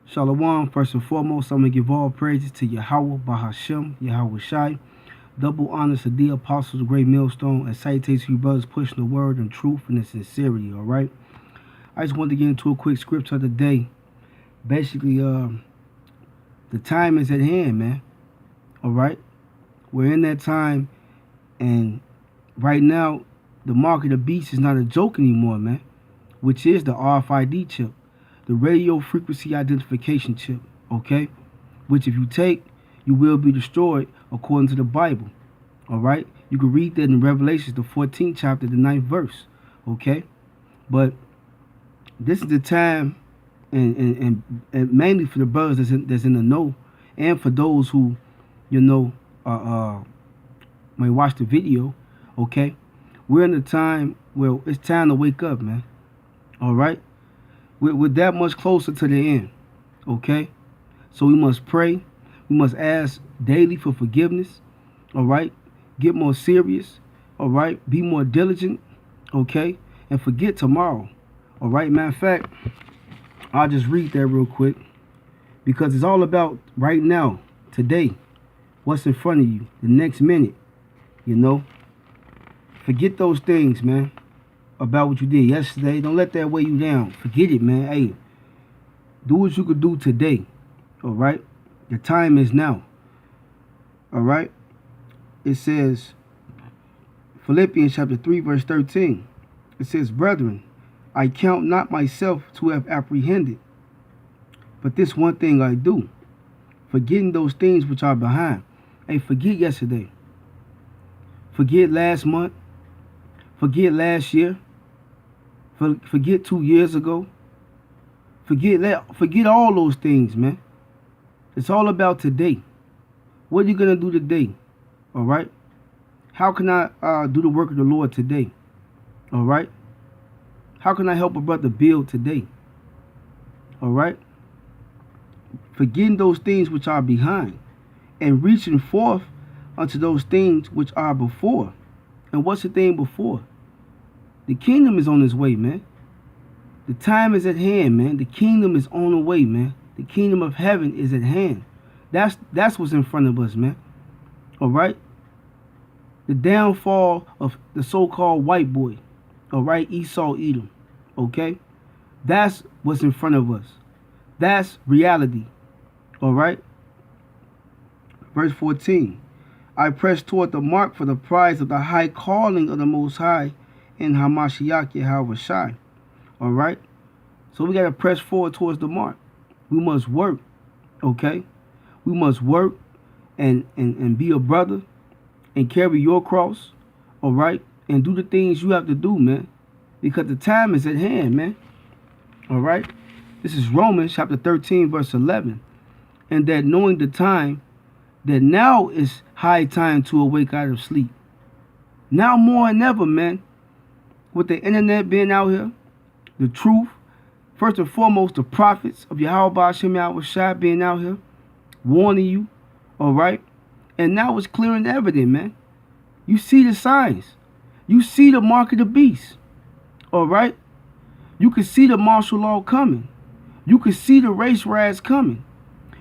Shalom, first and foremost, I'm going to give all praises to Yahweh, Bahashem, Yahweh Shai. Double honors to the apostles, the great millstone, and salutations to you brothers pushing the word and truth and the sincerity, all right? I just wanted to get into a quick scripture of the day. Basically, the time is at hand, man, all right? We're in that time, and right now, the mark of the beast is not a joke anymore, man, which is the RFID chip, the radio frequency identification chip, okay? Which if you take, you will be destroyed according to the Bible, all right? You can read that in Revelations, the 14th chapter, the 9th verse, okay? But this is the time, and mainly for the brothers that's in the know, and for those who, you know, may watch the video, okay? We're in a time where it's time to wake up, man, all right? We're that much closer to the end, okay? So we must pray. We must ask daily for forgiveness, all right? Get more serious, all right? Be more diligent, okay? And forget tomorrow, all right? Matter of fact, I'll just read that real quick because it's all about right now, today, what's in front of you, the next minute, you know? Forget those things, man, about what you did yesterday. Don't let that weigh you down. Forget it, man. Hey, do what you could do today, all right? The time is now, all right? It says, Philippians chapter 3, verse 13. It says, brethren, I count not myself to have apprehended, but this one thing I do, forgetting those things which are behind. Hey, forget yesterday. Forget last month. Forget last year. Forget 2 years ago. Forget all those things, man. It's all about today. What are you going to do today? All right? How can I do the work of the Lord today? All right? How can I help a brother build today? All right? Forgetting those things which are behind and reaching forth unto those things which are before. And what's the thing before? The kingdom is on its way, man. The time is at hand, man. The kingdom is on the way, man. The kingdom of heaven is at hand. That's what's in front of us, man. All right? The downfall of the so-called white boy. All right? Esau, Edom. Okay? That's what's in front of us. That's reality. All right? Verse 14. I press toward the mark for the prize of the high calling of the Most High in Hamashiach Yahweh Shai. All right? So we got to press forward towards the mark. We must work, okay? We must work and be a brother and carry your cross, all right? And do the things you have to do, man, because the time is at hand, man, all right? This is Romans chapter 13, verse 11. And that knowing the time, that now is high time to awake out of sleep. Now more than ever, man, with the internet being out here, the truth, first and foremost, the prophets of Yahweh Hashem Yahweh Shai being out here, warning you, all right? And now it's clear and evident, man. You see the signs. You see the mark of the beast, all right? You can see the martial law coming. You can see the race riots coming.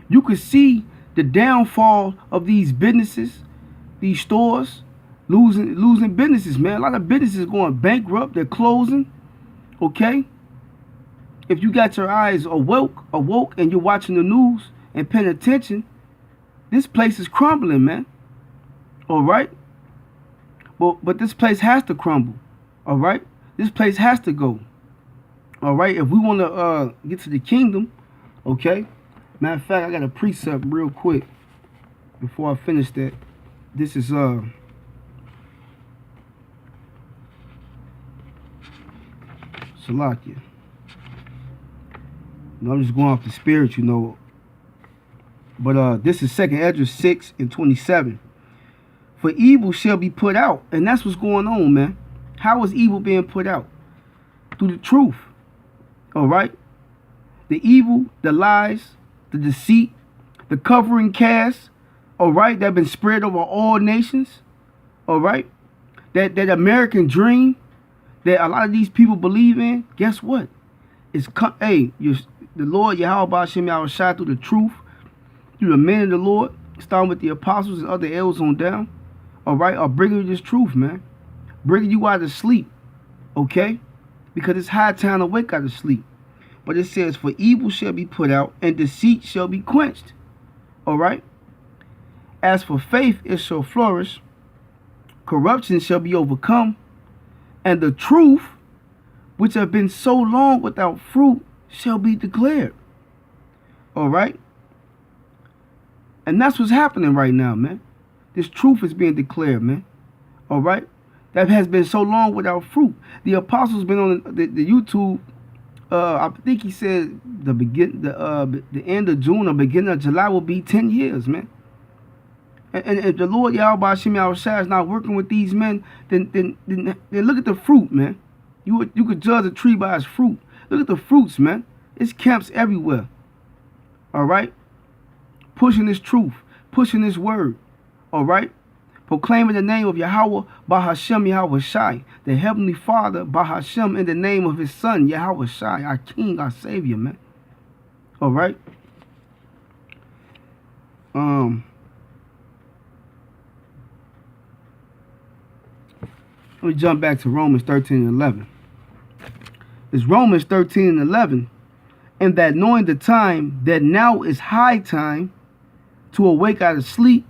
You can see the downfall of these businesses, these stores, losing businesses, man. A lot of businesses going bankrupt. They're closing, okay? If you got your eyes awoke, and you're watching the news and paying attention, this place is crumbling, man. All right? But this place has to crumble. All right? This place has to go. All right? If we want to get to the kingdom, okay? Matter of fact, I got a precept real quick before I finish that. This is Salakia. I'm just going off the spirit, you know. But this is 2nd Esdras 6 and 27. For evil shall be put out. And that's what's going on, man. How is evil being put out? Through the truth. All right? The evil, the lies, the deceit, the covering cast, all right, that have been spread over all nations. All right? That American dream that a lot of these people believe in, guess what? Hey, the Lord Yahweh Hashem Yahushua through the truth, through the men of the Lord, starting with the apostles and other elders on down, all right, are bringing you this truth, man. Bringing you out of sleep, okay? Because it's high time to wake out of sleep. But it says, for evil shall be put out, and deceit shall be quenched, all right? As for faith, it shall flourish, corruption shall be overcome, and the truth, which have been so long without fruit, shall be declared, all right? And that's what's happening right now, man. This truth is being declared, man, all right? That has been so long without fruit. The apostles been on the YouTube. I think he said the end of June or beginning of July will be 10 years, man. And if the Lord Yahweh Hashem Yahushua is not working with these men, then look at the fruit, man. You could judge a tree by its fruit. Look at the fruits, man. It's camps everywhere. All right, pushing this truth, pushing this word. All right. Proclaiming the name of Yahweh Bahashem Yahushai, the Heavenly Father Bahashem, in the name of His Son Yahushai, our King, our Savior, man. All right. Let me jump back to Romans 13 and 11. It's Romans 13 and 11, and that knowing the time, that now is high time to awake out of sleep.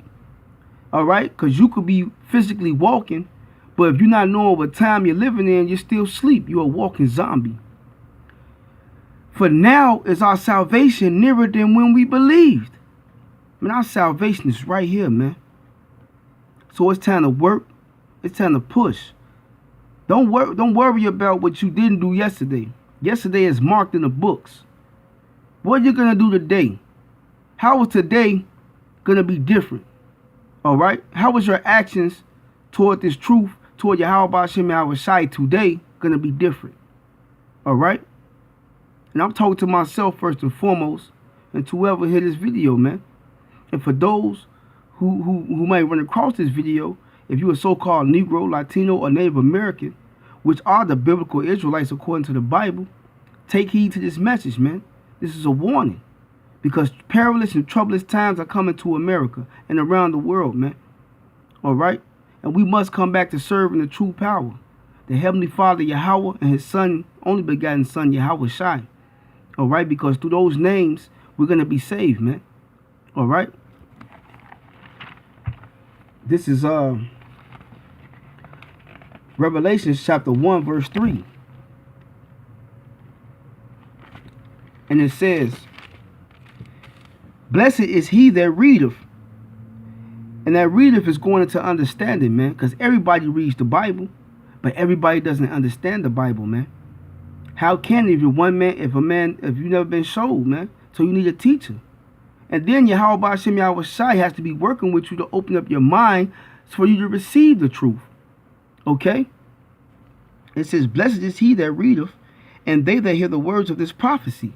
All right, because you could be physically walking, but if you're not knowing what time you're living in, you're still asleep. You're a walking zombie. For now is our salvation nearer than when we believed. I mean, our salvation is right here, man. So it's time to work. It's time to push. Don't worry about what you didn't do yesterday. Yesterday is marked in the books. What are you going to do today? How is today going to be different? All right. How is your actions toward this truth, toward Yahweh Hashem Yahushai today going to be different? All right. And I'm talking to myself first and foremost, and to whoever hear this video, man. And for those who might run across this video, if you're a so-called Negro, Latino, or Native American, which are the biblical Israelites according to the Bible, take heed to this message, man. This is a warning. Because perilous and troublous times are coming to America and around the world, man. All right? And we must come back to serving the true power. The Heavenly Father, Yahweh, and His Son, only begotten Son, Yahushai. All right? Because through those names, we're going to be saved, man. All right? This is Revelation chapter 1, verse 3. And it says, blessed is he that readeth. And that readeth is going into understanding, man. Because everybody reads the Bible, but everybody doesn't understand the Bible, man. How can if you've never been showed, man? So you need a teacher. And then Yahweh Hashem Yahushai has to be working with you to open up your mind for you to receive the truth. Okay? It says, blessed is he that readeth, and they that hear the words of this prophecy.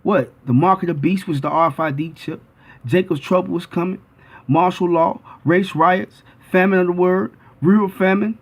What? The mark of the beast was the RFID chip. Jacob's trouble was coming. Martial law, race riots, famine of the word, real famine,